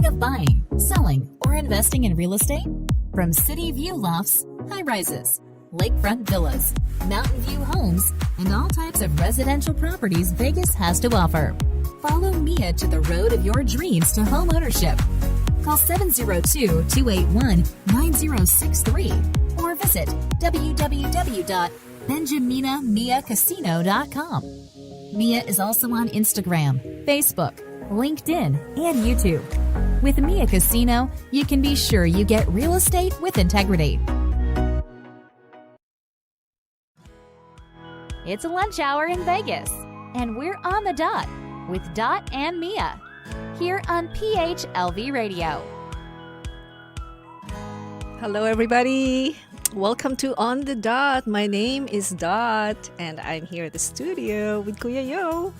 of buying, selling, or investing in real estate? From city view lofts, high rises, lakefront villas, mountain view homes, and all types of residential properties Vegas has to offer. Follow Mia to the road of your dreams to home ownership. Call 702-281-9063 or visit www.benjaminamiacasino.com. Mia is also on Instagram, Facebook, LinkedIn, and YouTube. With Mia Casino, you can be sure you get real estate with integrity. It's a lunch hour in Vegas, and we're on the dot with Dot and Mia here on PHLV Radio. Hello, everybody. Welcome to On the Dot. My name is Dot, and I'm here at the studio with Kuya Yo.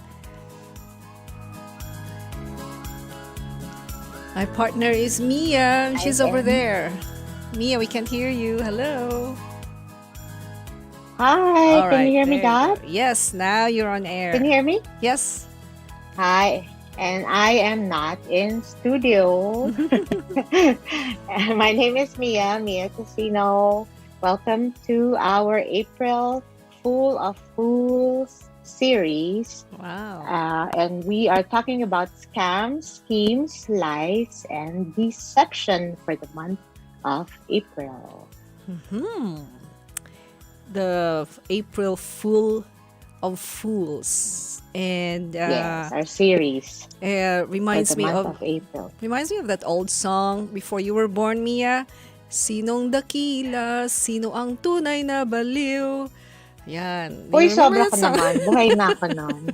My partner is Mia. She's over there. Mia, we can't hear you. Hello. Hi, All can right, you hear me, there you go. Dot? Yes, now you're on air. Can you hear me? Yes. Hi, and I am not in studio. And my name is Mia Casino. Welcome to our April Full of Fools series. Wow. And we are talking about scams, schemes, lies, and deception for the month of April. The April Fool of Fools. And Yes, our series for reminds the me month of of April. that old song before you were born, Mia. Sinong dakila, sino ang tunay na baliw. Yan. Do Uy, you remember sobra that ka song? naman. Buhay na ako nun.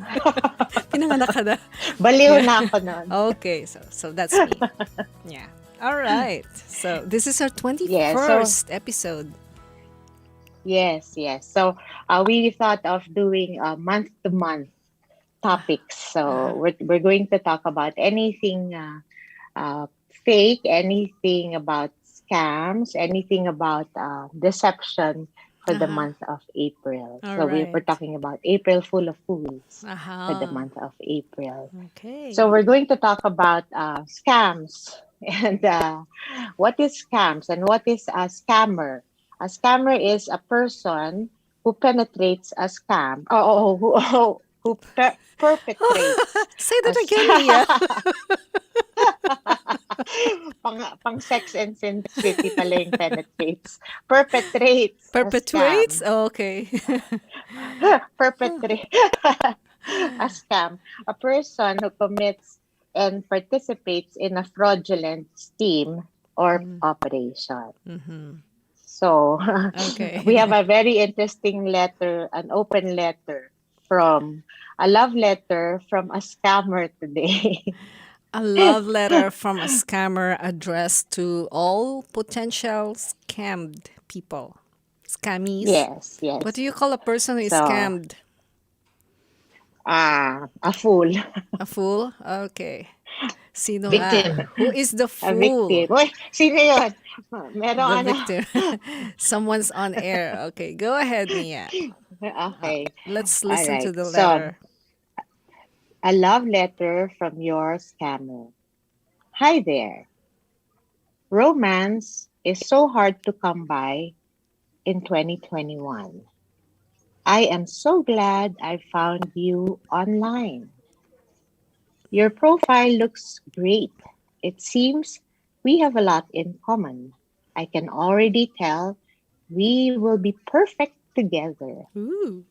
Pinanganak ka na. Baliw Yeah. na ako nun. Okay, so that's me. Yeah. All right. So this is our 21st Yeah, episode. Yes. So we thought of doing month-to-month topics. So we're going to talk about anything fake, anything about scams, anything about deception for the month of April. All So we're right. talking about April Full of Fools for the Uh-huh. month of April. Okay. So we're going to talk about scams and what is scams and what is a scammer. A scammer is a person who penetrates a scam. Who perpetrates Say a that again, Mia. pang sex and sensitivity pala yung penetrates. Perpetrates a Perpetuates? scam. Oh, okay. Perpetrate a scam. A person who commits and participates in a fraudulent scheme or operation. Mm-hmm. So Okay. we have a very interesting letter, an open letter from a love letter from a scammer today. A love letter from a scammer addressed to all potential scammed people. Scammies. Yes. What do you call a person who is So, scammed? a fool, A fool? Okay. Sino nga? victim, Who is the a fool? victim. Uy, sino yun? The Meron victim. Someone's on air. Okay, go ahead, Mia. Okay. Let's All listen to right. the So, letter. a love letter from your scammer. Hi there. Romance is so hard to come by in 2021. I am so glad I found you online. Your profile looks great. It seems we have a lot in common. I can already tell we will be perfect together. Ooh.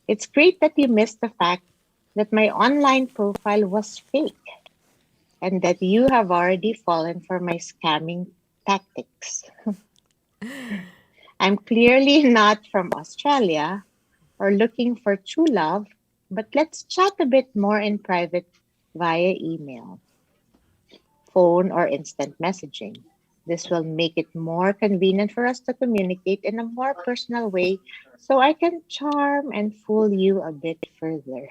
It's great that you missed the fact that my online profile was fake and that you have already fallen for my scamming tactics. I'm clearly not from Australia or looking for true love, but let's chat a bit more in private via email, phone, or instant messaging. This will make it more convenient for us to communicate in a more personal way so I can charm and fool you a bit further.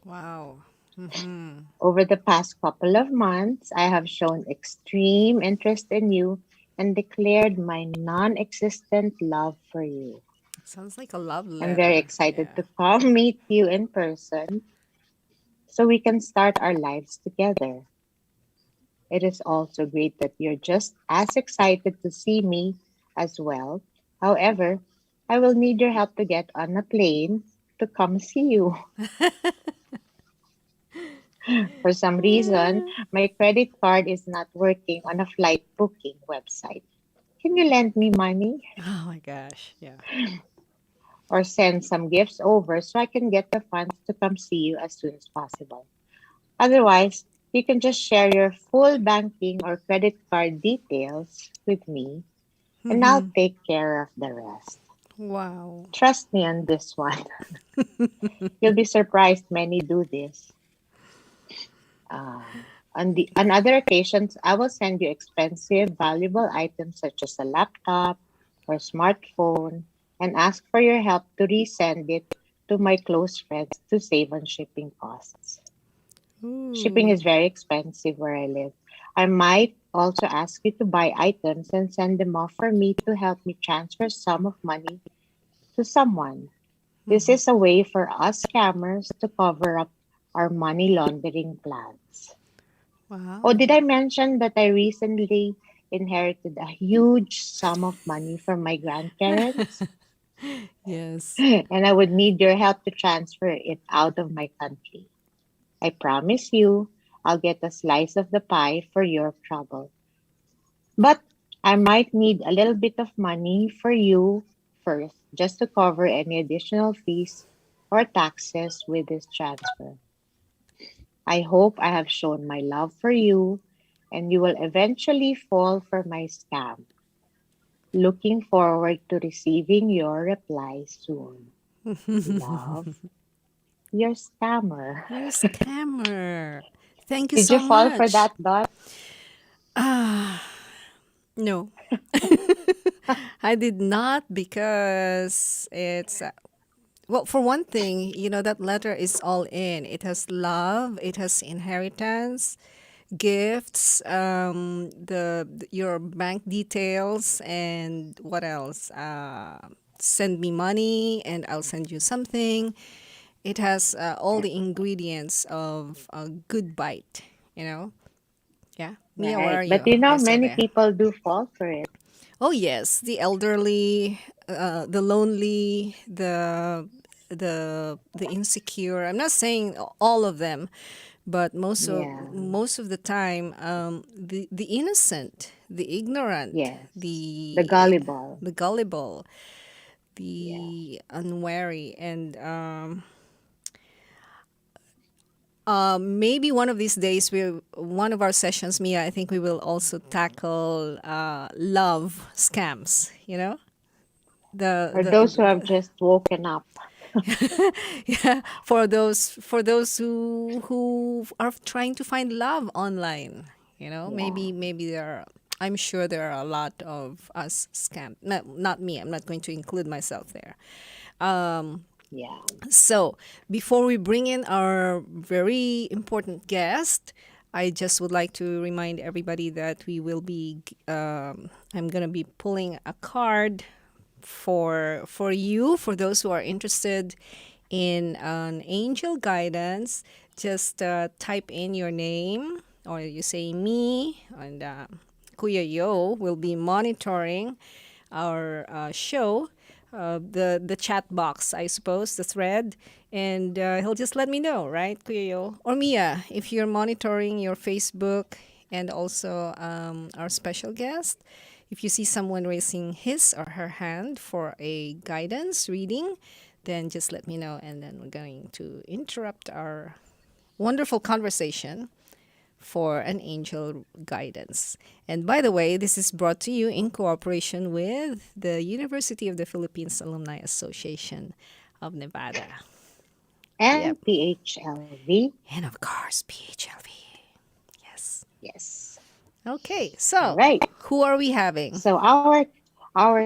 Wow. Mm-hmm. Over the past couple of months, I have shown extreme interest in you and declared my non-existent love for you. Sounds like a love I'm very letter. excited Yeah. to come meet you in person so we can start our lives together. It is also great that you're just as excited to see me as well. However, I will need your help to get on a plane to come see you. For some reason, my credit card is not working on a flight booking website. Can you lend me money Oh my gosh. Yeah. or send some gifts over so I can get the funds to come see you as soon as possible? Otherwise, you can just share your full banking or credit card details with me and I'll take care of the rest. Wow. Trust me on this one. You'll be surprised many do this. On other occasions, I will send you expensive, valuable items such as a laptop or smartphone and ask for your help to resend it to my close friends to save on shipping costs. Shipping Ooh. is very expensive where I live. I might also ask you to buy items and send them off for me to help me transfer some of money to someone. This is a way for us scammers to cover up our money laundering plans. Oh, Wow. did I mention that I recently inherited a huge sum of money from my grandparents? Yes. And I would need your help to transfer it out of my country. I promise you, I'll get a slice of the pie for your trouble. But I might need a little bit of money for you first, just to cover any additional fees or taxes with this transfer. I hope I have shown my love for you and you will eventually fall for my scam. Looking forward to receiving your reply soon. Love, your scammer. You're a scammer. Thank you Did so you fall for much. that, Dot? Ah, no. I did not because it's well, for one thing, that letter is all in. It has love, it has inheritance, gifts, your bank details, and what else? Send me money, and I'll send you something. It has all the ingredients of a good bite. You know? Yeah. Mia, where Right. are But you you know, many yesterday? people do fall for it. Oh yes, the elderly, the lonely, the insecure. I'm not saying all of them, but Yeah. most of the time, the innocent, the ignorant, Yes. The the gullible. the gullible, Yeah. the unwary, and maybe one of these days, one of our sessions, Mia, I think we will also tackle love scams. The, Or those who have the just woken up. yeah, for those who are trying to find love online. Yeah. Maybe there are. I'm sure there are a lot of us scam. Not me. I'm not going to include myself there. Yeah. So, before we bring in our very important guest, I just would like to remind everybody that I'm going to be pulling a card for you, for those who are interested in an angel guidance. Just type in your name, or you say me, and Kuya Yo will be monitoring our show, the chat box, I suppose, the thread, and he'll just let me know, right, Kuya Yo? Or Mia, if you're monitoring your Facebook, and also our special guest, if you see someone raising his or her hand for a guidance reading, then just let me know, and then we're going to interrupt our wonderful conversation for an angel guidance. And by the way, this is brought to you in cooperation with the University of the Philippines Alumni Association of Nevada. Yep. And PHLV. And of course, PHLV. Yes. Yes. Okay, All so right. who are we having? So our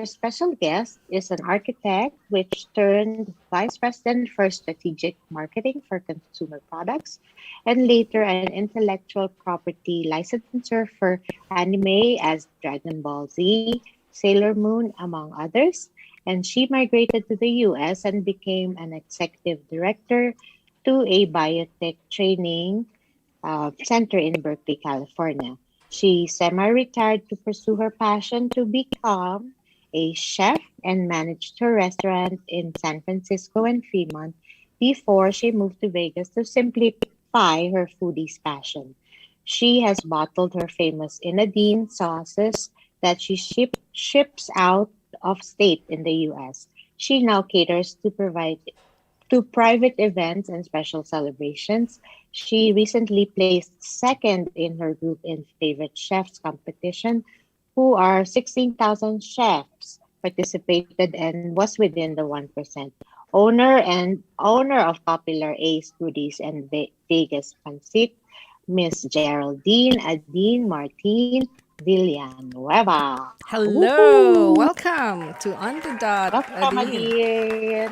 special guest is an architect which turned vice president for strategic marketing for consumer products and later an intellectual property licensor for anime as Dragon Ball Z, Sailor Moon, among others. And she migrated to the US and became an executive director to a biotech training center in Berkeley, California. She semi-retired to pursue her passion to become a chef and managed her restaurant in San Francisco and Fremont before she moved to Vegas to simplify her foodie's passion. She has bottled her famous Inadine sauces that she ships out of state in the US. She now caters to private events and special celebrations. She recently placed second in her group in Favorite Chefs competition, who are 16,000 chefs participated and was within the 1%. Owner of popular Ace Goodies and Vegas Pancit, Miss Geraldine Adine Martin Villanueva. Hello, Woohoo! welcome to On the Dot, Welcome, Adine. Adine.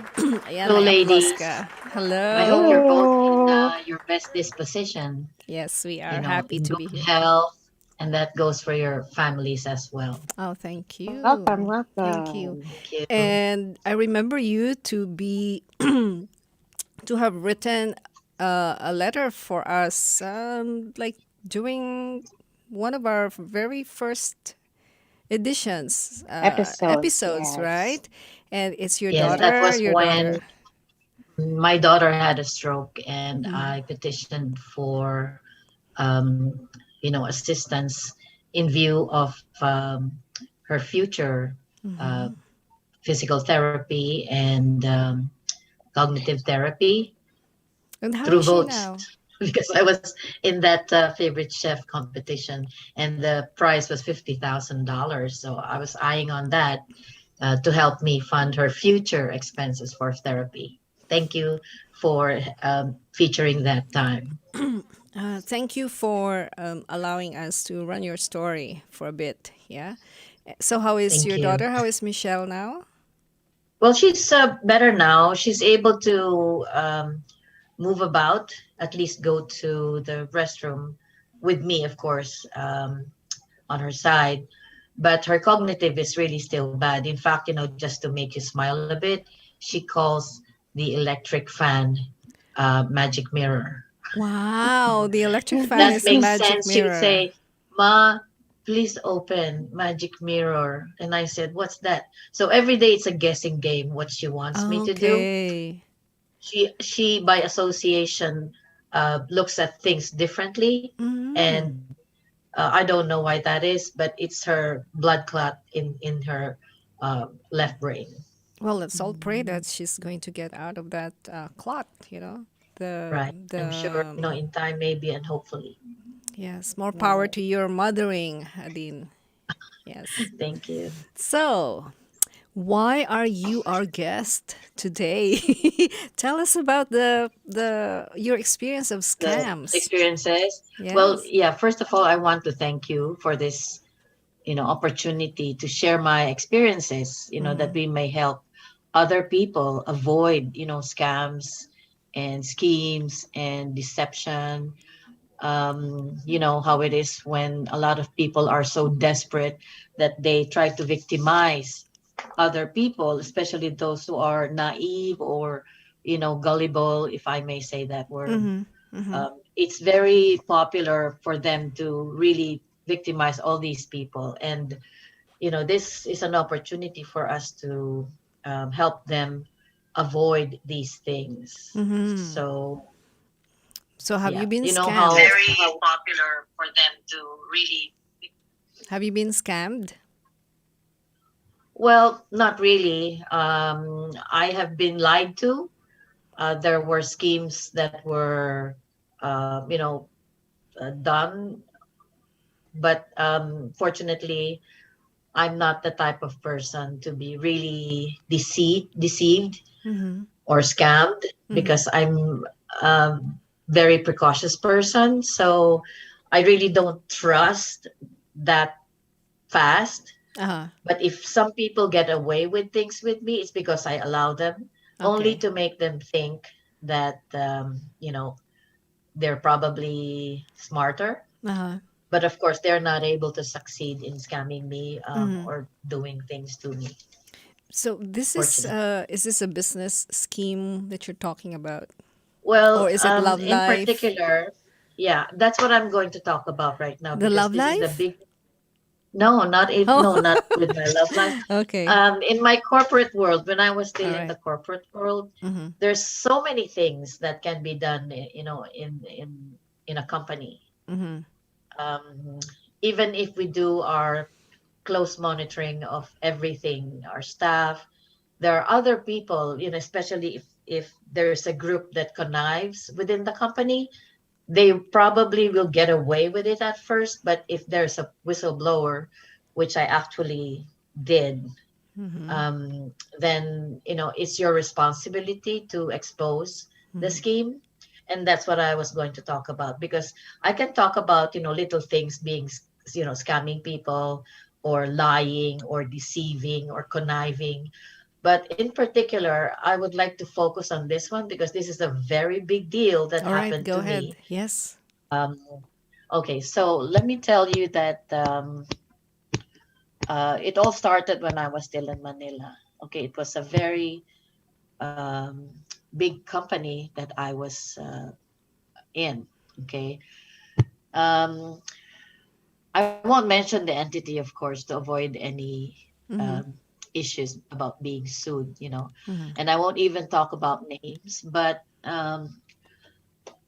Ayan, Hello, may applause ladies. ka. I hope Hello. you're both in Hello. your best disposition, Yes, we are happy in to good be here. health, and that goes for your families as well. Oh, thank Welcome, you. Thank welcome. you. Thank you. And I remember you to be to have written a letter for us, like during one of our very first editions, Episodes, episodes, yes. right? And it's your Yes, that daughter, was your daughter. when my daughter had a stroke, and Mm-hmm. I petitioned for, um, assistance in view of her future uh, Mm-hmm. physical therapy and cognitive therapy And how through is she votes now? because I was in that favorite chef competition, and the prize was $50,000. So I was eyeing on that to help me fund her future expenses for therapy. Thank you for featuring that time. Thank you for allowing us to run your story for a bit. Yeah. So, how is Thank your you. daughter? How is Michelle now? Well, she's better now. She's able to move about, at least go to the restroom with me, of course, on her side. But her cognitive is really still bad. In fact, just to make you smile a bit, she calls the electric fan magic mirror. Wow, the electric fan That is a makes magic sense. She would mirror. say, "Ma, please open magic mirror." And I said, "What's that?" So every day it's a guessing game what she wants me to do. Okay. She by association looks at things differently, Mm. and I don't know why that is, but it's her blood clot in her left brain. Well, let's all pray that she's going to get out of that clot. The Right. I'm sure, the in time maybe and hopefully. yes, more power Right. to your mothering, Adine. Yes. Thank you. So, why are you our guest today? Tell us about the your experience of The scams. experiences. Well, Yes. yeah, first of all, I want to thank you for this, opportunity to share my experiences, that we may help other people avoid, scams and schemes and deception. You know how it is when a lot of people are so desperate that they try to victimize other people, especially those who are naive or, gullible, if I may say that word. Mm-hmm. Mm-hmm. It's very popular for them to really victimize all these people. And, this is an opportunity for us to help them avoid these things. Mm-hmm. So, So have you yeah, been you know how scammed? very popular for them to really. Have you been scammed? Well, not really. I have been lied to. There were schemes that were, done, but fortunately, I'm not the type of person to be really deceived Mm-hmm. or scammed Mm-hmm. because I'm a very precautious person. So I really don't trust that fast. Uh-huh. But if some people get away with things with me, it's because I allow them only Okay. to make them think that, they're probably smarter. Uh-huh. But of course, they're not able to succeed in scamming me Mm-hmm. or doing things to me, So fortunately. is this a business scheme that you're talking about? Or Well, is it love in life? particular, Yeah, that's what I'm going to talk about right now The because love this is the life? big. No, Oh, no, not with my love life. okay. In my corporate world, when I was All still in the right. corporate world, Mm-hmm. there's so many things that can be done, in a company. Mm-hmm. Um, Even if we do our close monitoring of everything, our staff, there are other people, especially if there's a group that connives within the company, they probably will get away with it at first, but if there's a whistleblower, which I actually did, Mm-hmm. um, then it's your responsibility to expose the Mm-hmm. scheme. And that's what I was going to talk about, because I can talk about little things being scamming people or lying or deceiving or conniving, but in particular I would like to focus on this one because this is a very big deal that All right. happened Go to ahead. me. Yes. um, okay, so let me tell you that it all started when I was still in Manila. Okay, it was a very um, big company that I was in. Okay, um, I won't mention the entity, of course, to avoid any Mm-hmm. issues about being sued. Mm-hmm. And I won't even talk about names, but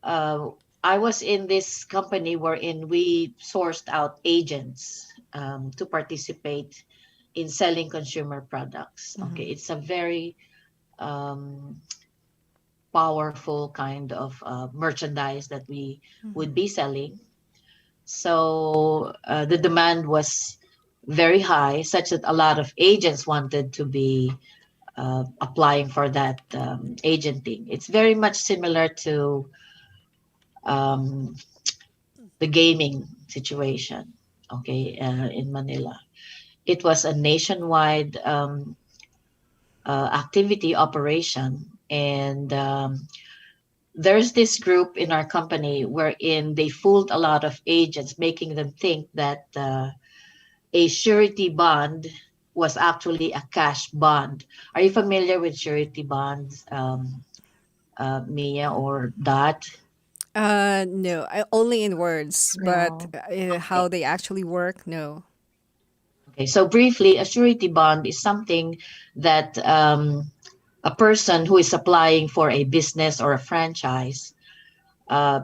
uh, I was in this company wherein we sourced out agents to participate in selling consumer products. Okay, Mm-hmm. it's a very um, powerful kind of merchandise that we Mm-hmm. would be selling. So the demand was very high, such that a lot of agents wanted to be applying for that agenting. It's very much similar to um, the gaming situation, okay, in Manila. It was a nationwide activity operation, and there's this group in our company wherein they fooled a lot of agents, making them think that a surety bond was actually a cash bond. Are you familiar with surety bonds, Mia or Dot? No, only in words, but No. how Okay. they actually work, no. Okay. So briefly, a surety bond is something that a person who is applying for a business or a franchise, uh,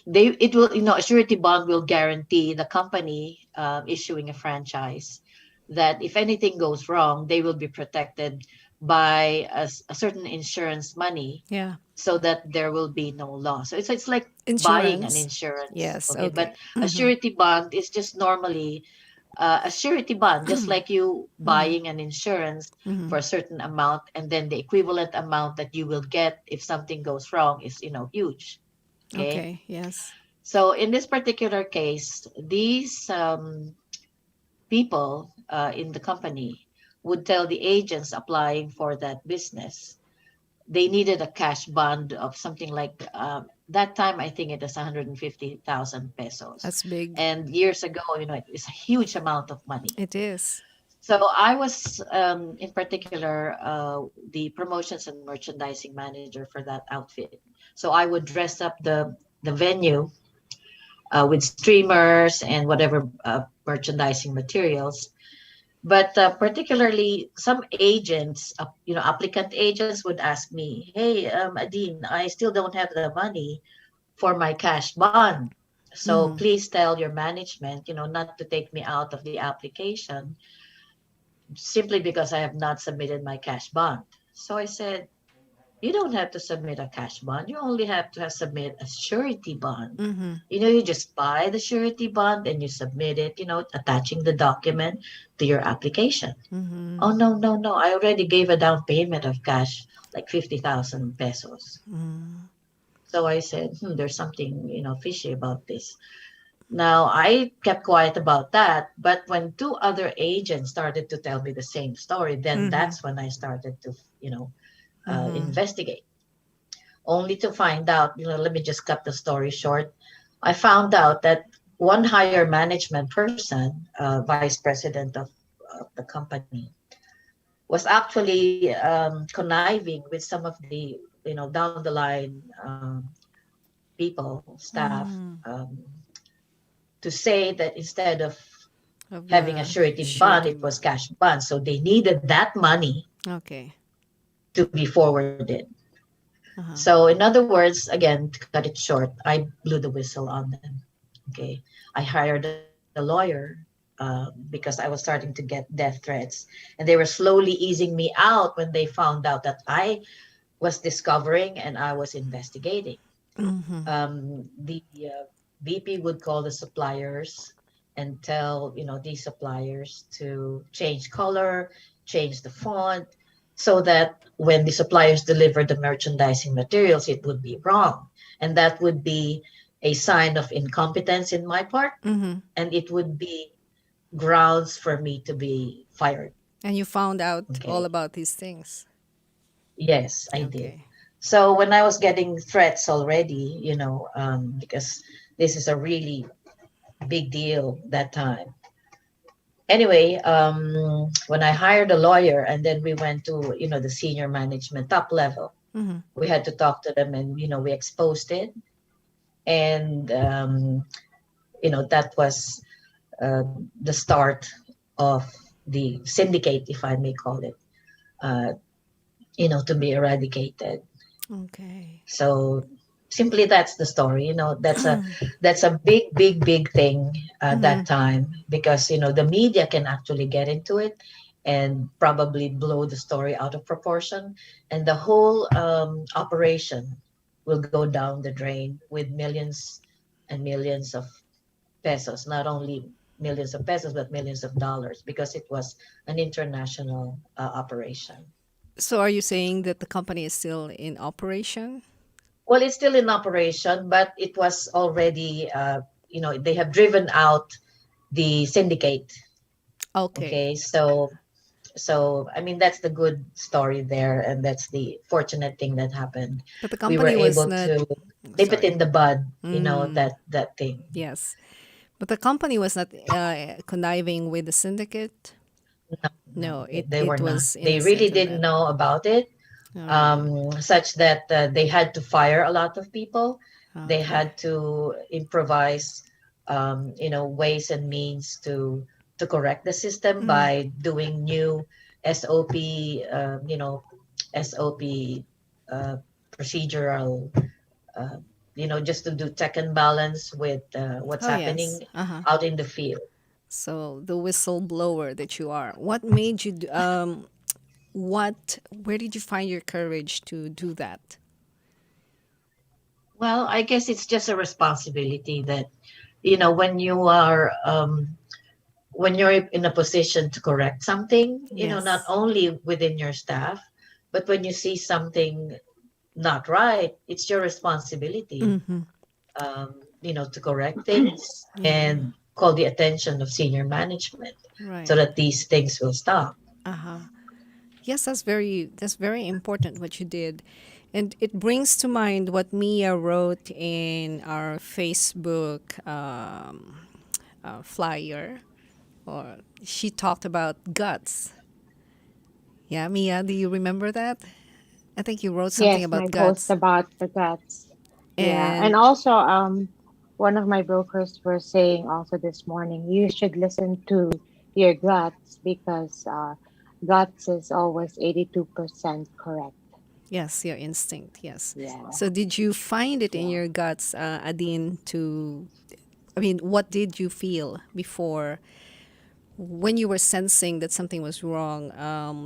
it will, a surety bond will guarantee the company issuing a franchise that if anything goes wrong, they will be protected by a certain insurance money, Yeah. so that there will be no loss. So it's like buying an Insurance. insurance. Yes. Okay, but Okay. a Mm-hmm. surety bond is just normally a surety bond, just like you Mm-hmm. buying an insurance Mm-hmm. for a certain amount, and then the equivalent amount that you will get if something goes wrong is huge. Okay, Okay. Yes. so in this particular case, these people in the company would tell the agents applying for that business they needed a cash bond of something like that time I think it was 150,000 pesos. That's big. And years ago, it's a huge amount of money. It is. So I was in particular the promotions and merchandising manager for that outfit. So I would dress up the venue with streamers and whatever merchandising materials. But particularly, some agents, applicant agents would ask me, "Hey, Adine, I still don't have the money for my cash bond. So Mm-hmm. please tell your management, not to take me out of the application simply because I have not submitted my cash bond." So I said, you don't have to submit a cash bond. You only have to submit a surety bond. Mm-hmm. You just buy the surety bond and you submit it, attaching the document to your application. Mm-hmm. Oh, no, no, no. I already gave a down payment of cash, like 50,000 pesos. Mm-hmm. So I said, there's something, fishy about this. Now, I kept quiet about that. But when two other agents started to tell me the same story, then Mm-hmm. that's when I started to, Mm-hmm. investigate. Only to find out, let me just cut the story short. I found out that one higher management person, vice president of the company, was actually conniving with some of the, down the line people, staff, Mm. to say that instead of Of having a the surety bond, surety it was bond. cash bond. So they needed that money Okay. to be forwarded. Uh-huh. So, in other words, again, to cut it short, I blew the whistle on them. Okay. I hired a lawyer because I was starting to get death threats. And they were slowly easing me out when they found out that I was discovering and I was investigating. Mm-hmm. The VP would call the suppliers and tell, these suppliers to change color, change the font, so that when the suppliers delivered the merchandising materials, it would be wrong. And that would be a sign of incompetence in my part, Mm-hmm. and it would be grounds for me to be fired. And you found out all Okay. about these things. Yes, I did. Okay. So when I was getting threats already, because this is a really big deal that time. Anyway, when I hired a lawyer and then we went to, the senior management top level, Mm-hmm. we had to talk to them and, we exposed it. And, that was the start of the syndicate, if I may call it, uh, to be eradicated. Okay. So simply that's the story. That's a big thing Mm-hmm. that time, because the media can actually get into it and probably blow the story out of proportion, and the whole operation will go down the drain with millions and millions of pesos, not only millions of pesos but millions of dollars, because it was an international operation. So are you saying that the company is still in operation? Well, it's still in operation, but it was already, they have driven out the syndicate. Okay. Okay, so I mean that's the good story there, and that's the fortunate thing that happened. But the We were company was able not, to nip it sorry. in the bud, Mm, that thing. yes. But the company was not conniving with the syndicate. No, no, No, it, they were it not. was They really innocent of didn't that. know about it, All right. such that they had to fire a lot of people. They Okay. had to improvise, ways and means to correct the system Mm, by doing new SOP, SOP uh, procedural, uh, just to do check and balance with what's oh, yes. happening Uh-huh. out in the field. So the whistleblower that you are, what made you, where did you find your courage to do that? Well, I guess it's just a responsibility that, when when you're in a position to correct something, not Yes. only within your staff, but when you see something not right, it's your responsibility, Mm-hmm. to correct things Yeah. and call the attention of senior management so Right. that these things will stop. Uh-huh. Yes, that's very important what you did. And it brings to mind what Mia wrote in our Facebook flyer, or she talked about guts. Yeah, Mia, do you remember that? I think you wrote something Yes, my about post guts. about the guts. Yeah. And And also, one of my brokers were saying also this morning, you should listen to your guts because guts is always 82% correct. yes, your instinct, yes. Yeah. So did you find it in Yeah. your guts, Adine, I mean, what did you feel before when you were sensing that something was wrong?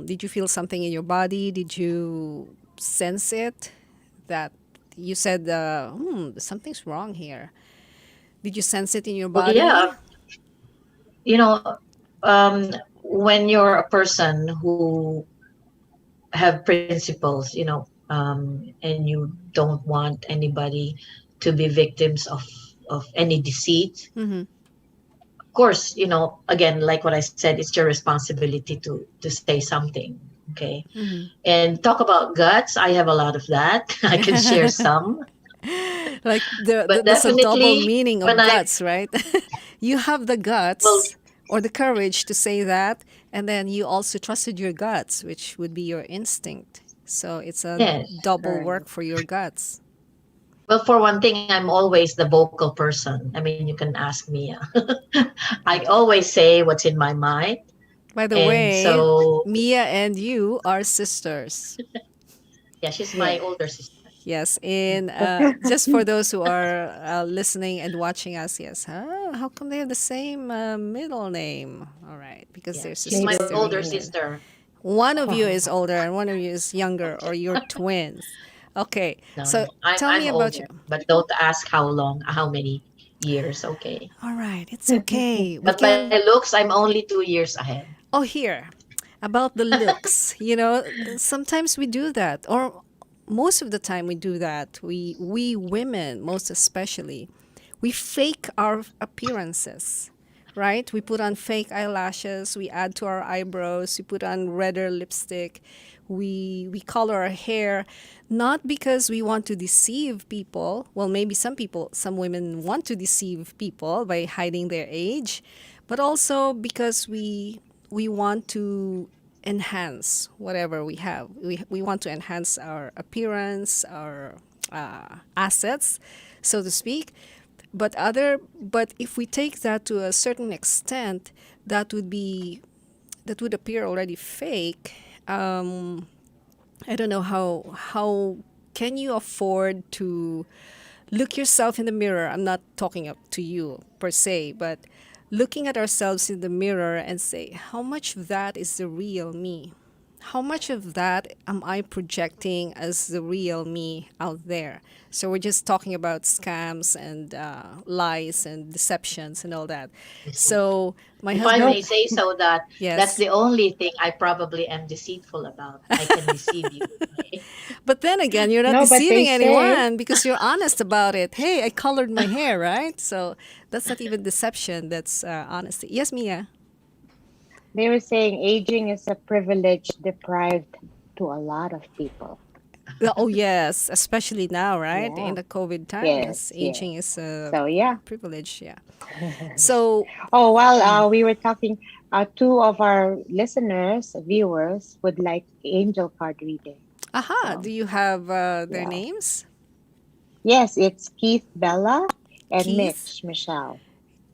Did you feel something in your body? Did you sense it? That you said, something's wrong here. Did you sense it in your Well, yeah, body? you know, um, when you're a person who have principles, and you don't want anybody to be victims of any deceit. Mm-hmm. Of course, again, like what I said, it's your responsibility to say something. Okay. Mm-hmm. And talk about guts. I have a lot of that. I can share some, Like but that's a double definitely meaning when of I, guts, right? You have the well, guts or the courage to say that, and then you also trusted your guts, which would be your instinct. So it's a Yes, double correct. work for your guts. Well, for one thing, I'm always the vocal person. I mean, you can ask me. I always say what's in my mind. By the And way, so, Mia and you are sisters. yeah, she's my Yes. older sister. Yes, and just for those who are listening and watching us, yes, how come they have the same middle name? All right, because Yeah, they're she's my Maybe. sister older related. sister. One of you is older and one of you is younger, or you're twins. Okay, No, so no, tell me I'm about you. older, but don't ask how long, how many years. Okay, All right, it's okay. We but by can. looks, I'm only 2 years ahead. Oh, here, about the looks. Sometimes we do that, or most of the time we do that. We women, most especially, we fake our appearances, right? We put on fake eyelashes, we add to our eyebrows, we put on redder lipstick, we color our hair, not because we want to deceive people. Well, maybe some women want to deceive people by hiding their age, but also because we want to enhance whatever we have. We want to enhance our appearance, our assets, so to speak. But if we take that to a certain extent, that would appear already fake. I don't know how can you afford to look yourself in the mirror. I'm not talking up to you per se, but looking at ourselves in the mirror and say, how much of that is the real me? How much of that am I projecting as the real me out there? So we're just talking about scams and lies and deceptions and all that. So my If I husband, may say so, that's yes. the only thing I probably am deceitful about. I can deceive you. Okay? But then again, you're not No, but they deceiving say anyone because you're honest about it. Hey, I colored my hair, right? So that's not even deception. That's honesty. Yes, Mia. they were saying aging is a privilege deprived to a lot of people. Oh, yes, especially now, right? In Yeah. the COVID times, Yes. Yes. aging is a So yeah. privilege. Yeah. So, Oh well, mm, we were talking. Two of our listeners, viewers, would like angel card reading. aha, do So you have their yeah. names? Yes, it's Keith Bella and Keith, Mitch Michelle.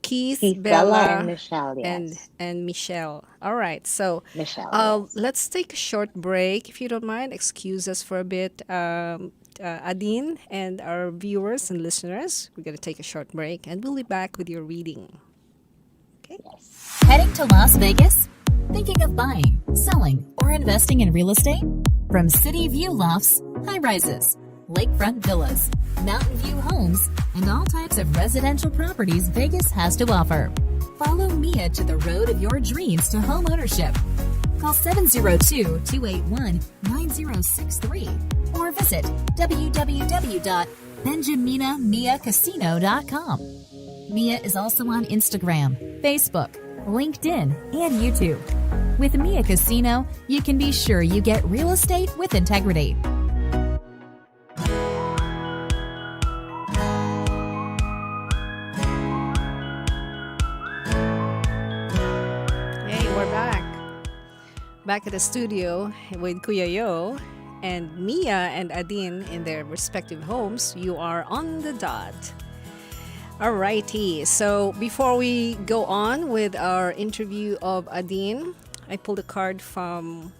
Keith, Keith Bella and Bella, Michelle. and Yes, Michelle. All right. So, Michelle. Yes. let's take a short break, if you don't mind. Excuse us for a bit, Adine and our viewers and listeners. We're gonna take a short break, and we'll be back with your reading. Okay. Yes. Heading to Las Vegas? Thinking of buying, selling, or investing in real estate? From City View Lofts, high rises, lakefront villas, mountain view homes, and all types of residential properties Vegas has to offer. Follow Mia to the road of your dreams to home ownership. Call 702-281-9063 or visit www.benjaminamiacasino.com. Mia is also on Instagram, Facebook, LinkedIn, and YouTube. With Mia Casino, you can be sure you get real estate with integrity. Hey, we're back. Back at the studio with Kuya Yo and Mia and Adine in their respective homes. You are on the dot. Alrighty. So before we go on with our interview of Adine, I pulled a card from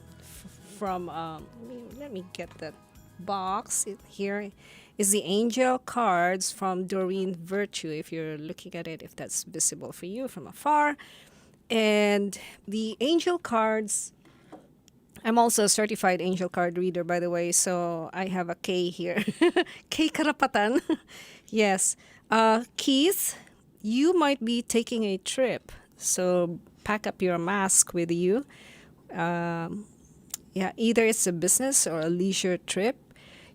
let me get that box. Here is the angel cards from Doreen Virtue. If you're looking at it, if that's visible for you from afar. And the angel cards, I'm also a certified angel card reader, by the way, so I have a K here. K Karapatan. Yes. Keith, you might be taking a trip, so pack up your mask with you. Yeah, either it's a business or a leisure trip.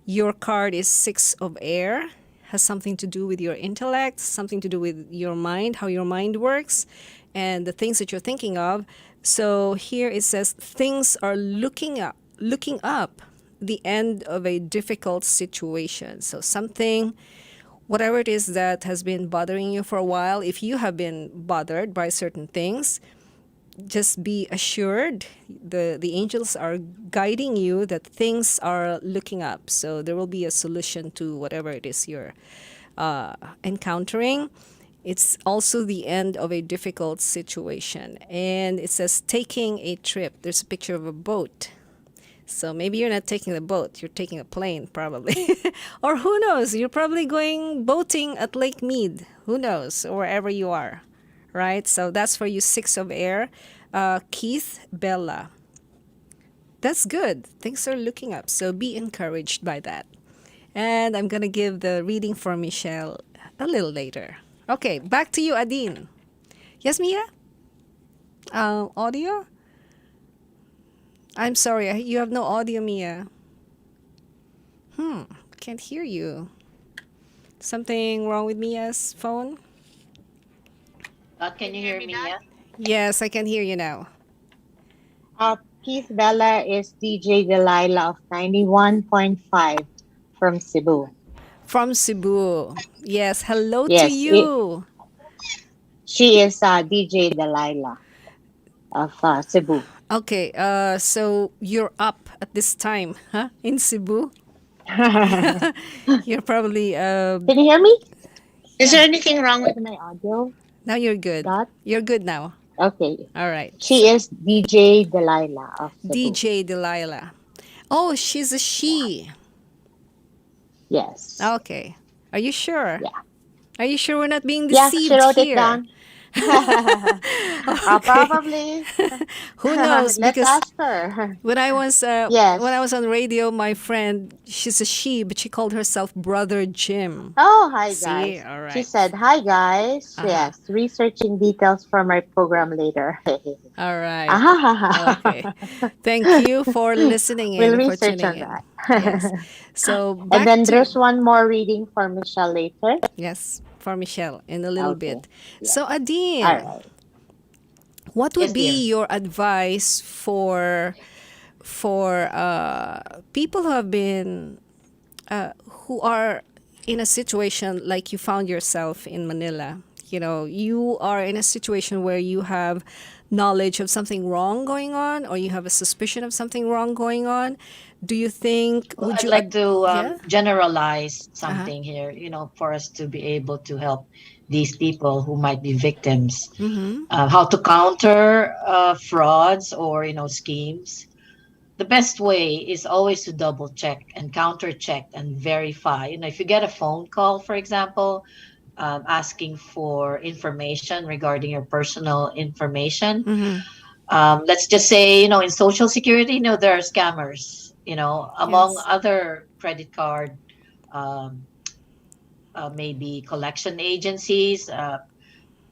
Your card is Six of Air, has something to do with your intellect, something to do with your mind, how your mind works, and the things that you're thinking of. So here it says things are looking up the end of a difficult situation. So something, whatever it is that has been bothering you for a while, if you have been bothered by certain things, just be assured the angels are guiding you that things are looking up. So there will be a solution to whatever it is you're encountering. It's also the end of a difficult situation. And it says taking a trip. There's a picture of a boat. So maybe you're not taking the boat, you're taking a plane probably. Or who knows, you're probably going boating at Lake Mead. Who knows, or wherever you are, right? So that's for you, Six of Air. Keith, Bella. That's good. Things are looking up. So be encouraged by that. And I'm going to give the reading for Michelle a little later. Okay, back to you, Adine. Yes, Mia? Audio? I'm sorry, you have no audio, Mia. Can't hear you. Something wrong with Mia's phone? Can you hear me? Yeah. Yes, I can hear you now. Keith Bella is DJ Delilah of 91.5 from Cebu. From Cebu. Yes, hello to Yes, you. She is DJ Delilah of Cebu. Okay, so you're up at this time, huh? In Cebu? You're probably, Can you hear me? Is there anything wrong with my audio? now you're good. Dot? You're good now. Okay. All right. She is DJ Delilah of Cebu. DJ Delilah. Oh, she's a she. Yes. Okay. Are you sure? Yeah. Are you sure we're not being Yeah, deceived she wrote here? it down. Probably. Who knows? Let's Because ask her. when I was Yes. when I was on radio, my friend, she's a she, but she called herself Brother Jim. Oh, hi See? guys. All right. She said, hi guys. Uh-huh. Yes, researching details for my program later. All right. Ah, Okay. Thank you for listening We'll in, for research tuning on in. that. Yes. So back And then to there's one more reading for Michelle later. yes, for Michelle in a little Okay. bit. So Adine, All right. what would Yes, be dear. your advice for people who have been who are in a situation like you found yourself in Manila? You know, you are in a situation where you have knowledge of something wrong going on, or you have a suspicion of something wrong going on. Do you think Well, would I'd you like to yeah? generalize something here, for us to be able to help these people who might be victims. Mm-hmm. How to counter frauds or, schemes. The best way is always to double check and counter check and verify. If you get a phone call, for example, asking for information regarding your personal information, Mm-hmm. let's just say, in Social Security, there are scammers, among Yes. other credit card, um, maybe collection agencies,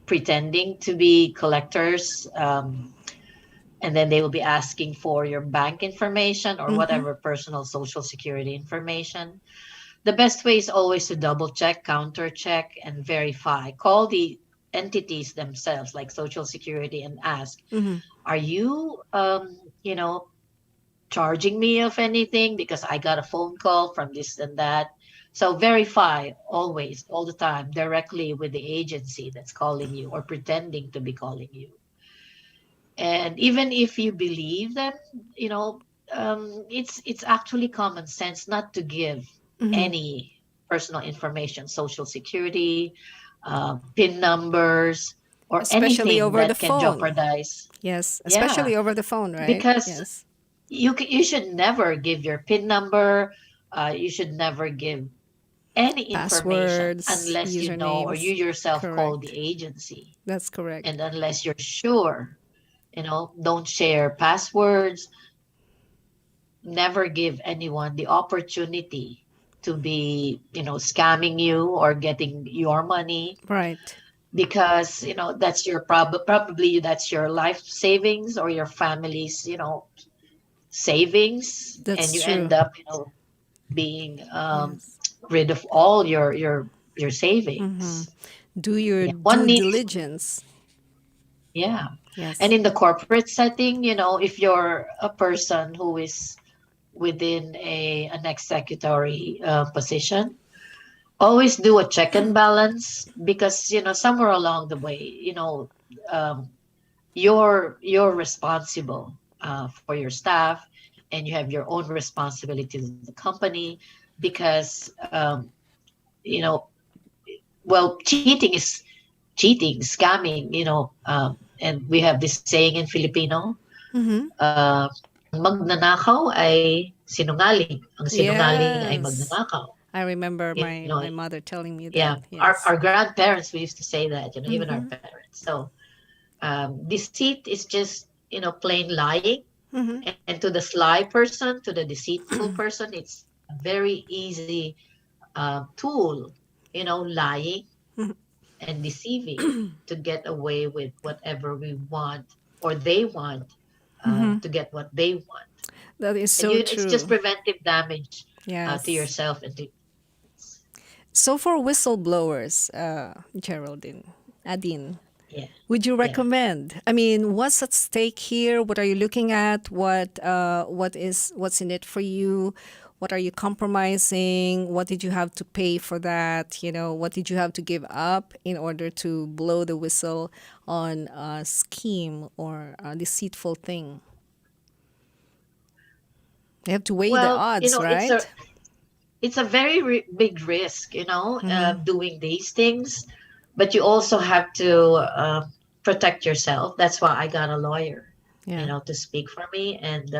pretending to be collectors. And then they will be asking for your bank information or Mm-hmm. whatever personal Social Security information. The best way is always to double check, counter check, and verify. Call the entities themselves, like Social Security, and ask, Mm-hmm. are you, charging me of anything? Because I got a phone call from this and that. So verify always, all the time, directly with the agency that's calling you or pretending to be calling you. And even if you believe them, it's actually common sense not to give Mm-hmm. any personal information, Social Security, PIN numbers, or Especially anything over the that can phone. jeopardize. Yes, Yeah, especially over the phone, right? because Yes. you should never give your PIN number. You should never give any information Passwords, unless you know or you usernames. yourself call the Correct. agency, That's correct. and unless you're sure. Don't share passwords. Never give anyone the opportunity to be, scamming you or getting your money, Right. because, that's your probably that's your life savings or your family's, savings, and That's you true. end up, being Yes. rid of all your savings. Do your Yeah, one due needs, diligence. yeah. Yes. And in the corporate setting, if you're a person who is within an executory position, always do a check and balance, because somewhere along the way, um, you're responsible for your staff, and you have your own responsibility to the company, because you know, well, cheating is cheating, scamming, and we have this saying in Filipino, Mm-hmm. ang magnanakaw ay sinungaling, ang sinungaling ay Yes. magnanakaw. I remember You my, know, my mother telling me yeah, that. our, Yes. our grandparents, we used to say that, even our Mm-hmm. parents. So deceit is just, plain lying. Mm-hmm. And to the sly person, to the deceitful person, it's a very easy tool, lying and deceiving to get away with whatever we want, or they want, Mm-hmm. to get what they want. That is And so it's just true. preventive damage to Yes. yourself and to. So for whistleblowers, Geraldine, Adine, Yeah, would you yeah. recommend? I mean, what's at stake here? What are you looking at? What's in it for you? What are you compromising? What did you have to pay for that? What did you have to give up in order to blow the whistle on a scheme or a deceitful thing? You have to weigh the Well, odds, it's a right? it's a very big risk, Mm-hmm. doing these things, but you also have to protect yourself. That's why I got a lawyer, Yeah. to speak for me and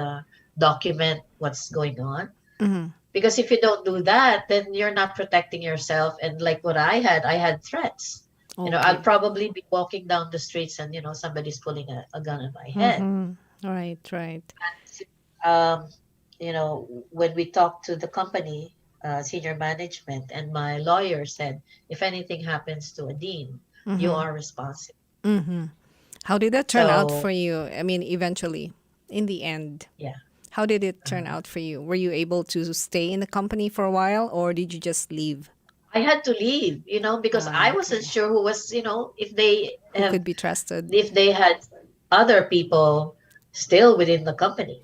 document what's going on. Mm-hmm. Because if you don't do that, then you're not protecting yourself. And like what I had threats. I'll Okay. probably be walking down the streets and, somebody's pulling a gun in my head. Mm-hmm. Right, right. Um, when we talked to the company, senior management, and my lawyer said, if anything happens to a dean, you Mm-hmm. are responsible. Mm-hmm. How did that turn out for So, you? I mean, eventually, in the end, yeah. how did it turn Uh, out for you? Were you able to stay in the company for a while or did you just leave? I had to leave, because I wasn't Okay. sure who was, Who could be trusted? if they had other people still within the company.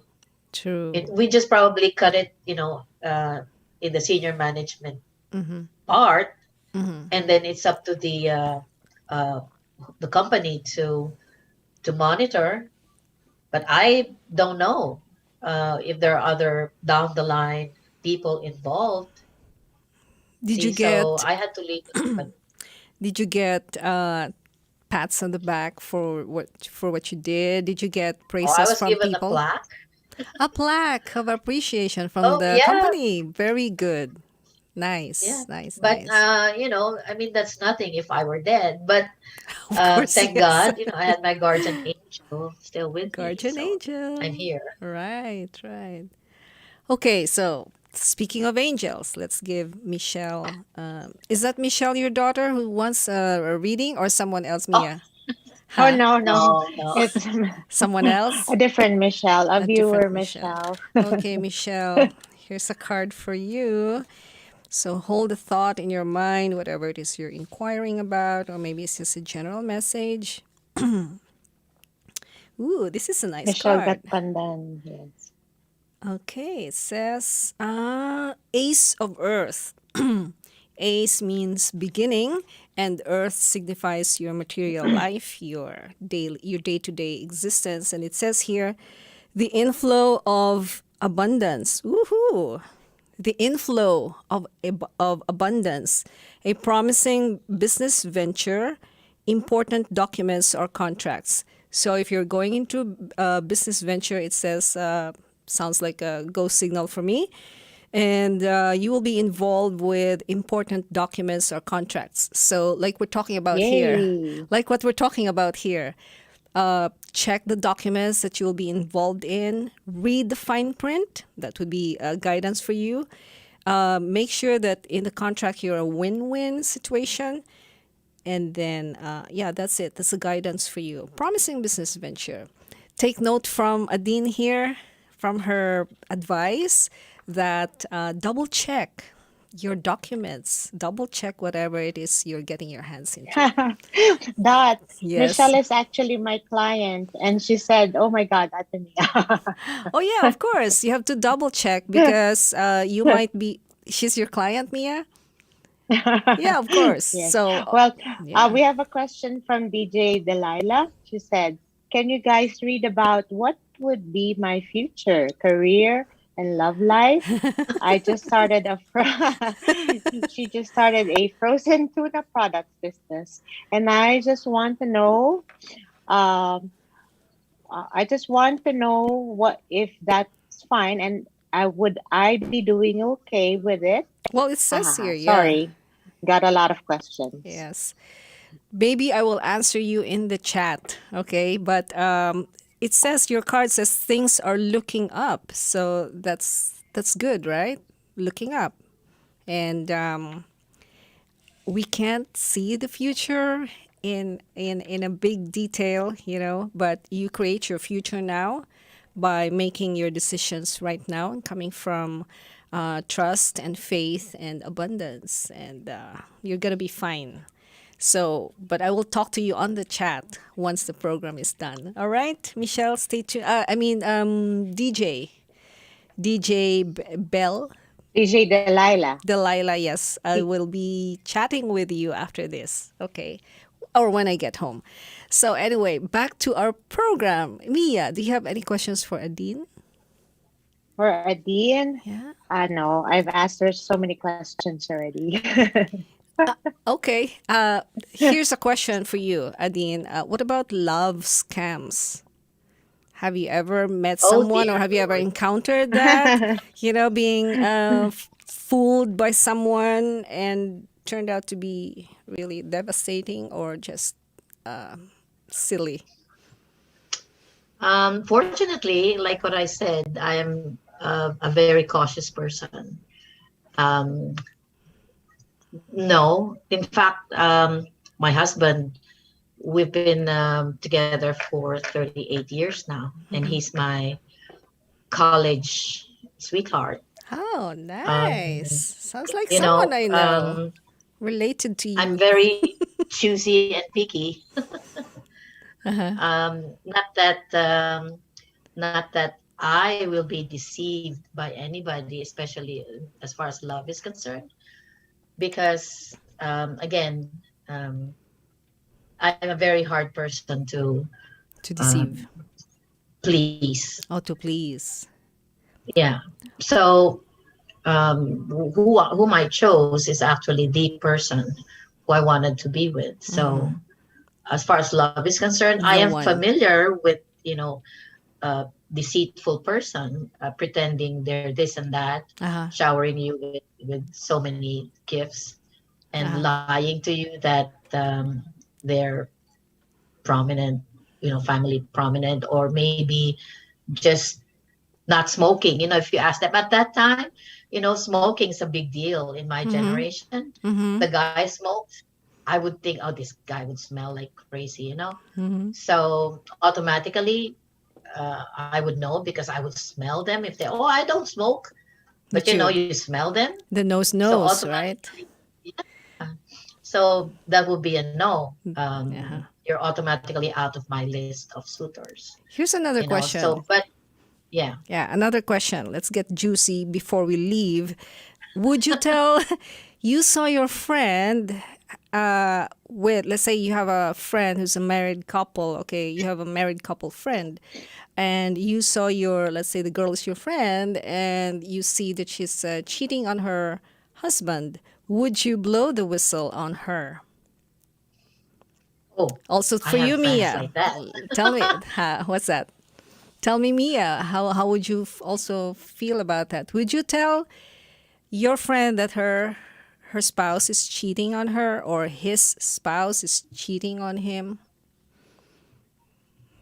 True. We just probably cut it, in the senior management Mm-hmm. part, Mm-hmm. and then it's up to uh, the company to monitor. But I don't know if there are other down the line people involved. Did you See, so get I had to leave the company. did you get pats on the back for what you did? Did you get Oh, I praises was from given a people? plaque. A plaque of appreciation from Oh, the yeah, company. Very good. yeah. Nice, nice, But nice. I mean, that's nothing if I were dead. But Of course, thank yes. God, I had my guardian angel still with me, Guardian so I'm angel. here. Right, right. Okay, so speaking of angels, let's give Michelle. Is that Michelle your daughter who wants a reading or someone else, Oh, Mia? Oh, Huh? no, no. no, no. It's Someone else? a different Michelle, a A viewer different Michelle. Michelle. Okay, Michelle, here's a card for you. So hold a thought in your mind, whatever it is you're inquiring about, or maybe it's just a general message. Ooh, this is a nice Michelle card. Gatpandan. Yes. Okay, it says Ace of Earth. Ace means beginning, and Earth signifies your material life, your day-to-day existence. And it says here, the inflow of abundance. Woohoo! The inflow of abundance, a promising business venture, important documents or contracts. So if you're going into a business venture, it says, sounds like a go signal for me. And you will be involved with important documents or contracts. So like we're talking about here, Yay. like what we're talking about here, check the documents that you'll be involved in. Read the fine print. That would be guidance for you. Make sure that in the contract you're a win-win situation. And then, yeah, that's it. That's a guidance for you. Promising business venture. Take note from Adine here, from her advice, that double check your documents. Double check whatever it is you're getting your hands into. That Yes. Michelle is actually my client, and she said, "Oh my God, Atania." Oh, yeah, of course. You have to double check because you might be, she's your client, Mia? Yeah, of course. Yes. So, Well, yeah. we have a question from DJ Delilah. She said, can you guys read about what would be my future career and love life? I just started she just started a frozen tuna products business, and um, I just want to know what if that's fine, and I be doing okay with it? Well, it says here, yeah. Sorry, got a lot of questions. Yes. Maybe I will answer you in the chat, okay? But it says your card says things are looking up, so that's good, right? Looking up, and we can't see the future in a big detail, but you create your future now by making your decisions right now and coming from trust and faith and abundance, and you're gonna be fine. So, but I will talk to you on the chat once the program is done. All right, Michelle, stay tuned. DJ Bell, DJ Delilah. Delilah, yes, I will be chatting with you after this, okay? Or when I get home. So, anyway, back to our program. Mia, do you have any questions for Adine? For Adine, Yeah. no, I've asked her so many questions already. Okay. Here's a question for you, Adine. What about love scams? Have you ever met Oh someone or dear have you ever Lord. encountered that? Being fooled by someone and turned out to be really devastating or just silly? Fortunately, like what I said, I am a very cautious person. Um, no, in fact, my husband, we've been together for 38 years now, and he's my college sweetheart. Oh, Um, nice. Sounds like you someone know, I know related to I'm you. very choosy and picky. Uh-huh. Not that I will be deceived by anybody, especially as far as love is concerned, because again, um, I'm a very hard person to To deceive. um, please. Oh, to please. Yeah. So whom I chose is actually the person who I wanted to be with. So as far as love is concerned, I The am one. familiar with deceitful person pretending they're this and that, Uh-huh. showering you with so many gifts and Uh-huh. lying to you that they're prominent, family prominent, or maybe just not smoking. If you ask them at that time, smoking is a big deal in my Mm-hmm. generation. Mm-hmm. The guy smoked. I would think, oh, this guy would smell like crazy. Mm-hmm. So automatically, I would know because I would smell them. If they, oh, I don't smoke, but But you smell them. the nose So knows, right? automatically, yeah. So that would be a no. Uh-huh. You're automatically out of my list of suitors. Here's another So, question. but yeah. Yeah, another question. Let's get juicy before we leave. Would you tell you saw your friend let's say you have a friend who's a married couple, okay, you have a married couple friend, and you saw let's say the girl is your friend, and you see that she's cheating on her husband. Would you blow the whistle on her? Oh, Also I for have you, friends Mia. like that. Tell me, what's that? Tell me, Mia, how would you also feel about that? Would you tell your friend that her spouse is cheating on her or his spouse is cheating on him?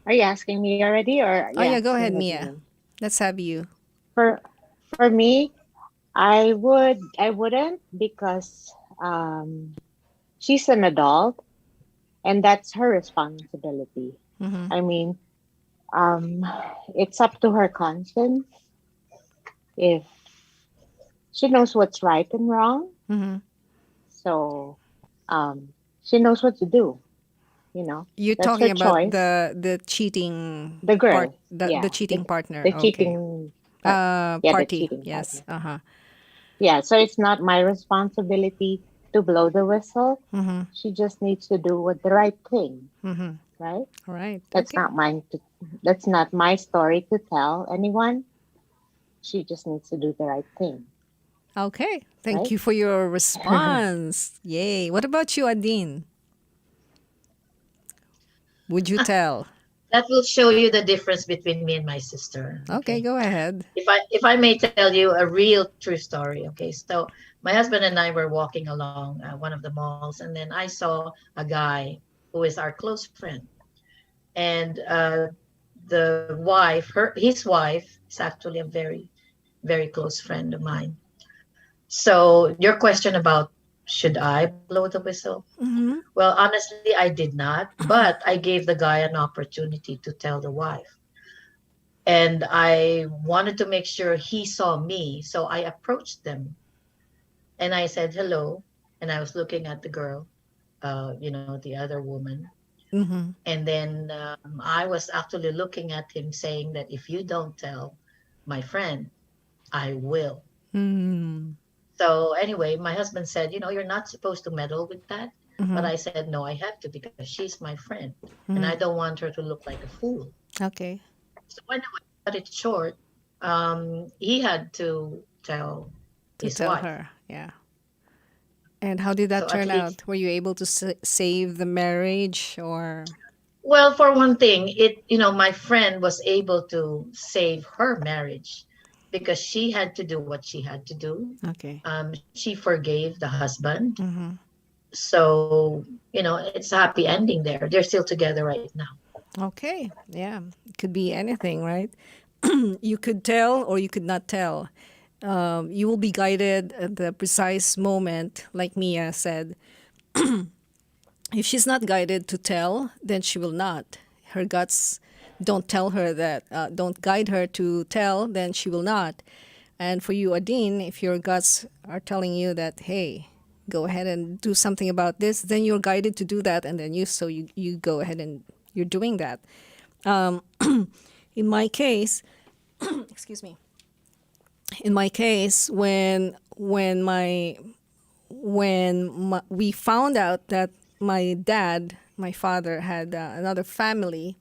Are you asking me already, or Oh yeah, yeah, go ahead, same with Mia. you? Let's have you. For me, I wouldn't, because she's an adult, and that's her responsibility. Mm-hmm. I mean, um, it's up to her conscience if she knows what's right and wrong. Mm-hmm. So, she knows what to do. You know, You're that's her talking about choice. the cheating The part, girl, the yeah, cheating partner. the Okay. cheating, part, yeah, the Party. cheating Yes. partner. Uh-huh. Yeah, so it's not my responsibility to blow the whistle. Mm-hmm. She just needs to do what the right thing. Mm-hmm. right? All right. That's Okay. not mine to, that's not my story to tell anyone. She just needs to do the right thing, Okay. Thank right? you for your response. Yay. What about you, Adine? Would you tell? That will show you the difference between me and my sister. Okay, Okay. go ahead. If I may tell you a real true story. Okay. So my husband and I were walking along one of the malls, and then I saw a guy who is our close friend, and the wife, his wife, is actually a very very close friend of mine. So your question about should I blow the whistle? Mm-hmm. Well, honestly, I did not, but I gave the guy an opportunity to tell the wife. And I wanted to make sure he saw me. So I approached them and I said hello. And I was looking at the girl, the other woman. Mm-hmm. And then I was actually looking at him saying that if you don't tell my friend, I will. Mm-hmm. So anyway, my husband said, you're not supposed to meddle with that. But Mm-hmm. I said, no, I have to because she's my friend and I Mm-hmm. don't want her to look like a fool. Okay. So anyway, cut it short, he had to tell To his tell wife. her. Yeah. And how did that So at turn least, out? Were you able to save the marriage or? well, for one thing, my friend was able to save her marriage because she had to do what she had to do. Okay. She forgave the husband. Mm-hmm. So, it's a happy ending there. They're still together right now. Okay. Yeah. It could be anything, right? You could tell or you could not tell. You will be guided at the precise moment, like Mia said. If she's not guided to tell, then she will not. Her guts don't tell her that, don't guide her to tell, then she will not. And for you, Adine, if your guts are telling you that, hey, go ahead and do something about this, then you're guided to do that, and then you go ahead and you're doing that. In my case, excuse me. In my case, we found out that my father, had another family.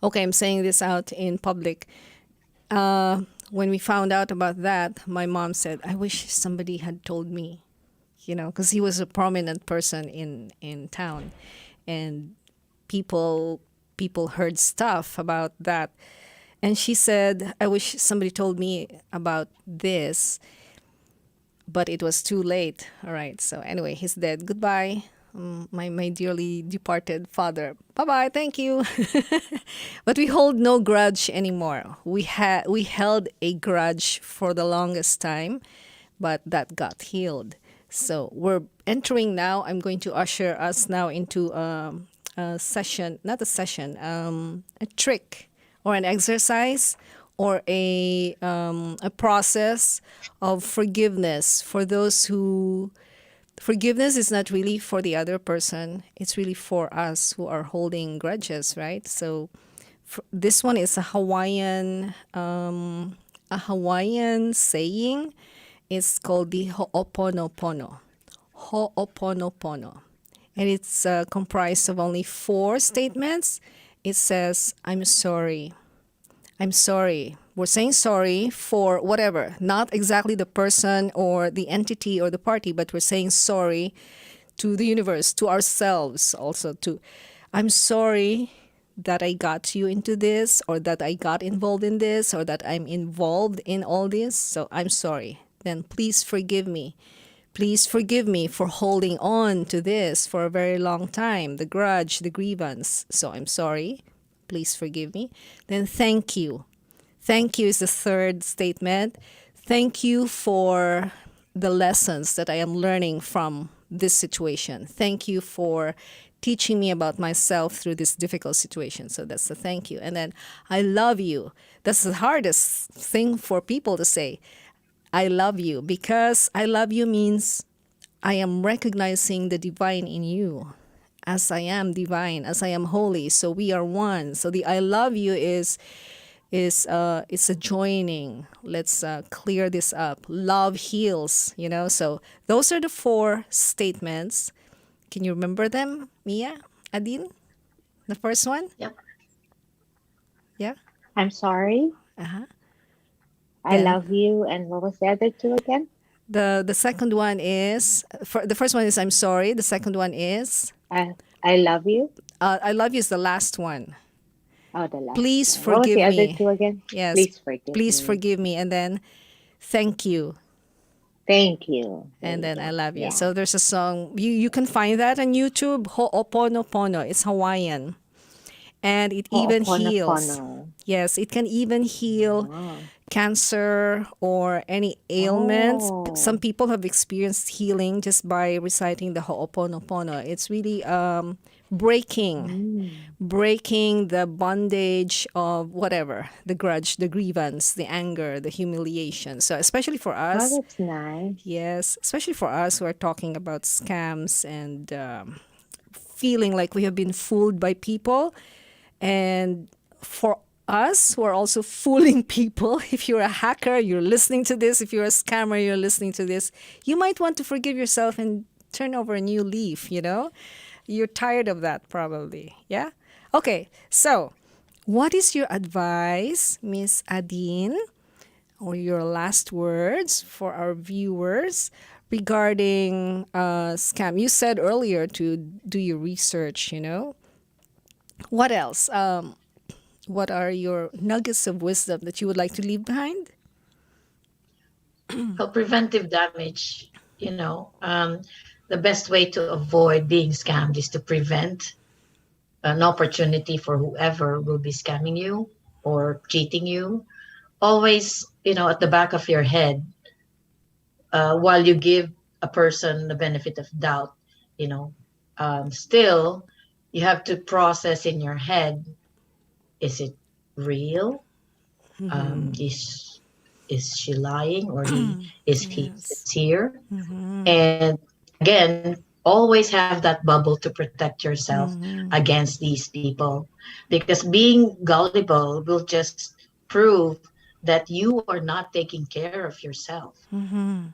Okay, I'm saying this out in public. When we found out about that, my mom said, "I wish somebody had told me," because he was a prominent person in town, and people people heard stuff about that. And she said, "I wish somebody told me about this, but it was too late." All right. So anyway, he's dead. Goodbye, my dearly departed father. Bye bye. Thank you. But we hold no grudge anymore. We held a grudge for the longest time, but that got healed. So we're entering now. I'm going to usher us now into a session, not a session, a trick or an exercise or a process of forgiveness for those who. Forgiveness is not really for the other person. It's really for us who are holding grudges, right? So this one is a Hawaiian saying. It's called the Ho'oponopono. Ho'oponopono. And it's comprised of only 4 statements. It says, "I'm sorry. I'm sorry." We're saying sorry for whatever, not exactly the person or the entity or the party, but we're saying sorry to the universe, to ourselves also. I'm sorry that I got you into this, or that I got involved in this, or that I'm involved in all this. So I'm sorry. Then please forgive me. Please forgive me for holding on to this for a very long time, the grudge, the grievance. So I'm sorry. Please forgive me. Then thank you. Thank you is the 3rd statement. Thank you for the lessons that I am learning from this situation. Thank you for teaching me about myself through this difficult situation. So that's the thank you. And then I love you. That's the hardest thing for people to say. I love you, because I love you means I am recognizing the divine in you, as I am divine, as I am holy. So we are one. So the I love you is it's a joining. Let's clear this up. Love heals, So those are the 4 statements. Can you remember them, Mia, Adine? The first one? Yep. Yeah. I'm sorry. Uh-huh. I Then love you. And what was the other two again? the second one is the first one is I'm sorry. The second one is I love you. I love you is the last one. Oh, the last Please one. What was the forgive other me. two again? Yes. Please forgive Please me. forgive me. And then thank you. Thank you. There And you then I go. love you. Yeah. So there's a song you can find that on YouTube. Ho'oponopono. It's Hawaiian. And it even heals. Ho'oponopono. Yes, it can even heal Oh. cancer or any ailments. Some Oh. people have experienced healing just by reciting the Ho'oponopono. It's really breaking Mm. breaking the bondage of whatever, the grudge, the grievance, the anger, the humiliation. So especially for Oh, us, that's nice. yes, especially for us who are talking about scams and feeling like we have been fooled by people. And for us who are also fooling people, if you're a hacker, you're listening to this, if you're a scammer, you're listening to this, you might want to forgive yourself and turn over a new leaf, you know? You're tired of that probably, yeah? Okay, so what is your advice, Miss Adine, or your last words for our viewers regarding scam? You said earlier to do your research, you know? What else? What are your nuggets of wisdom that you would like to leave behind? So preventive damage, the best way to avoid being scammed is to prevent an opportunity for whoever will be scamming you or cheating you. Always, at the back of your head, while you give a person the benefit of doubt, still you have to process in your head, is it real? Is she lying, or is he Yes. sincere? And again, always have that bubble to protect yourself against these people, because being gullible will just prove that you are not taking care of yourself.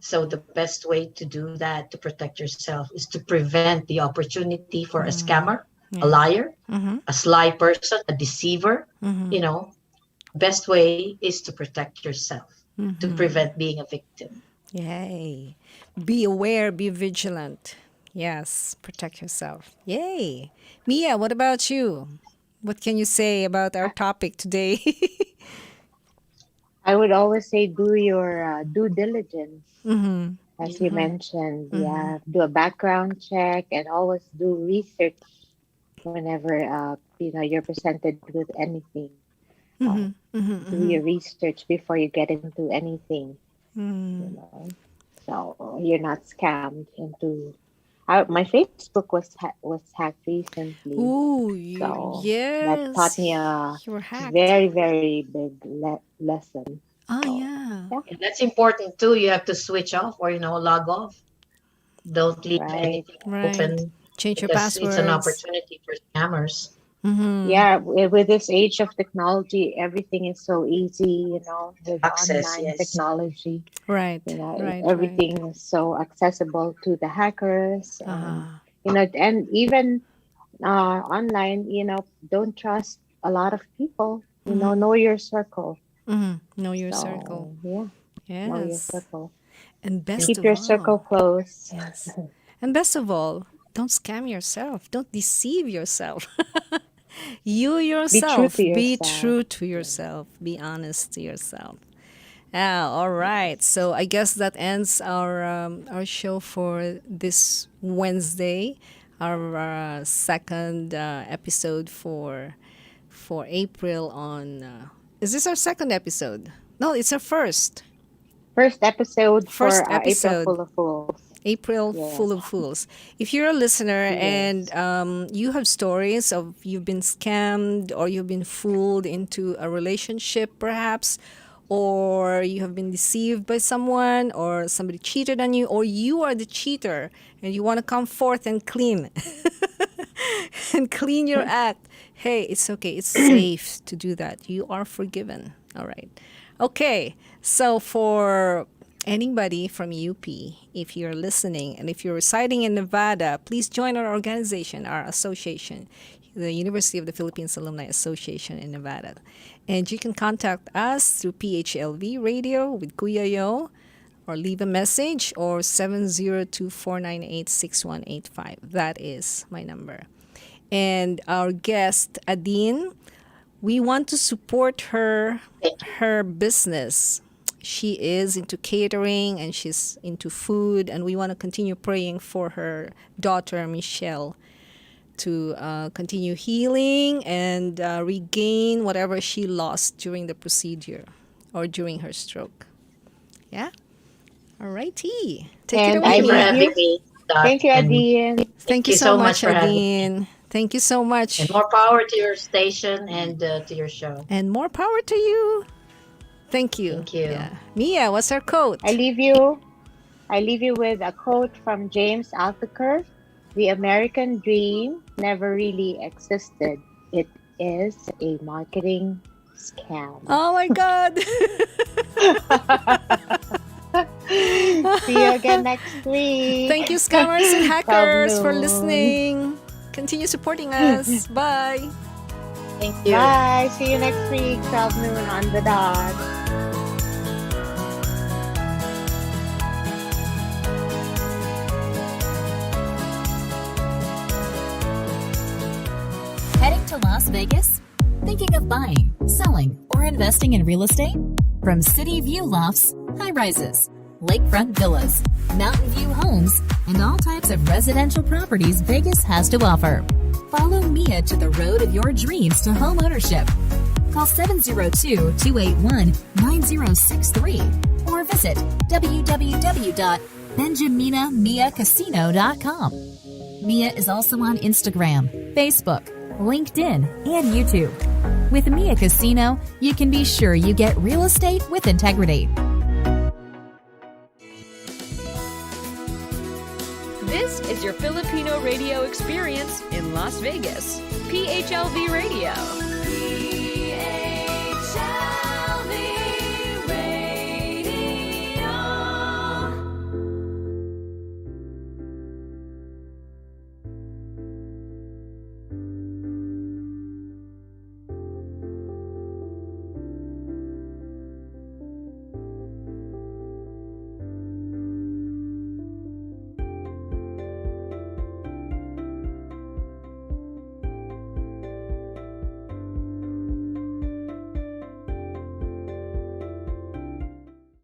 So the best way to do that, to protect yourself, is to prevent the opportunity for a scammer, a liar, a sly person, a deceiver. Best way is to protect yourself, to prevent being a victim. Yay. Be aware, be vigilant. Yes, protect yourself. Yay. Mia, what about you? What can you say about our topic today? I would always say do your due diligence, as you mentioned. Yeah, do a background check and always do research whenever you're presented with anything. Do your research before you get into anything. So you're not scammed into. My Facebook was hacked recently, Ooh, so that taught yes. me a You were hacked. very very big lesson. Oh, So yeah. yeah, And that's important too. You have to switch off, or log off. Don't leave right. anything Right. open, Change your because it's an passwords. opportunity for scammers. Yeah, with this age of technology, everything is so easy, with Access, online yes. technology. Right. Right. Everything is so accessible to the hackers, Ah. and even online, don't trust a lot of people. Know your circle. Know your circle. So yeah, know your Yes. circle. And best Keep of your circle all, close. yes. And best of all, don't scam yourself. Don't deceive yourself. You Be true yourself, to be yourself. true to yourself. Be honest to yourself. Ah, all right. So I guess that ends our show for this Wednesday, our second episode for April. On is this our second episode? No, it's our first. First episode First for April episode. Full of Fools. April Yes. Full of Fools. If you're a listener and Yes. you have stories of you've been scammed or you've been fooled into a relationship perhaps, or you have been deceived by someone, or somebody cheated on you, or you are the cheater and you want to come forth and clean and clean your act, hey, it's okay. It's safe to do that. You are forgiven. All right. Okay. So for anybody from UP, if you're listening and if you're residing in Nevada, please join our organization, our association. the University of the Philippines Alumni Association in Nevada. And you can contact us through PHLV Radio with Kuya Yo, or leave a message, or 702-498-6185. That is my number. And our guest, Adine, we want to support her business. She is into catering and she's into food, and we want to continue praying for her daughter, Michelle, to continue healing and regain whatever she lost during the procedure or during her stroke. Yeah? All righty. Take it And away. I Thank you for leave having you. me. Dot, Thank you, and Adine. Thank you so much, for having me. Adine. Thank you so much. And more power to your station and to your show. And more power to you. Thank you. Thank you. Yeah. Mia, what's our quote? I leave you with a quote from James Altucher. The American dream never really existed. It is a marketing scam. Oh my God. See you again next week. Thank you, scammers and hackers, for Noon. listening. Continue supporting us. Bye. Thank you. Bye. See you next week, 12 noon on the dot. Heading to Las Vegas? Thinking of buying, selling, or investing in real estate? From City View Lofts, high rises, lakefront villas, mountain view homes, and all types of residential properties Vegas has to offer. Follow Mia to the road of your dreams to home ownership. Call 702-281-9063 or visit www.benjaminamiacasino.com. Mia is also on Instagram, Facebook, LinkedIn, and YouTube. With Mia Casino, you can be sure you get real estate with integrity. This is your Filipino radio experience in Las Vegas. PHLV Radio.